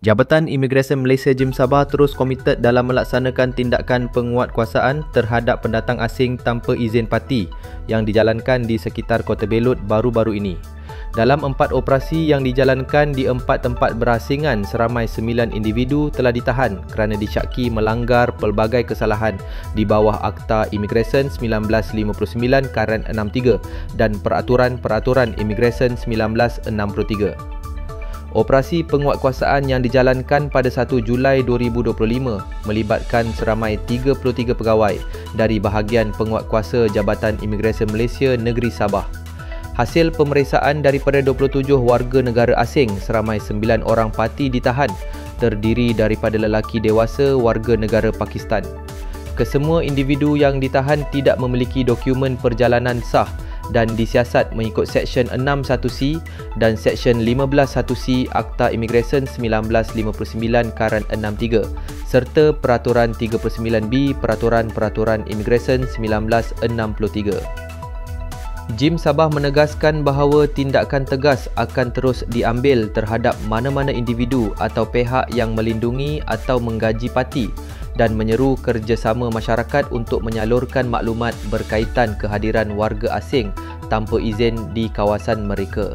Jabatan Imigresen Malaysia JIM Sabah terus komited dalam melaksanakan tindakan penguatkuasaan terhadap pendatang asing tanpa izin parti yang dijalankan di sekitar Kota Belud baru-baru ini. Dalam 4 operasi yang dijalankan di 4 tempat berasingan, seramai 9 individu telah ditahan kerana disyaki melanggar pelbagai kesalahan di bawah Akta Imigresen 1959 Karen 63 dan Peraturan-Peraturan Imigresen 1963. Operasi penguatkuasaan yang dijalankan pada 1 Julai 2025 melibatkan seramai 33 pegawai dari bahagian penguatkuasa Jabatan Imigresen Malaysia Negeri Sabah. Hasil pemeriksaan daripada 27 warga negara asing, seramai 9 orang parti ditahan, terdiri daripada lelaki dewasa warga negara Pakistan. Kesemua individu yang ditahan tidak memiliki dokumen perjalanan sah dan disiasat mengikut Seksyen 61C dan Seksyen 15(1)C Akta Imigresen 1959 Karen 63 serta Peraturan 39B Peraturan-Peraturan Imigresen 1963. JIM Sabah menegaskan bahawa tindakan tegas akan terus diambil terhadap mana-mana individu atau pihak yang melindungi atau menggaji parti dan menyeru kerjasama masyarakat untuk menyalurkan maklumat berkaitan kehadiran warga asing tanpa izin di kawasan mereka.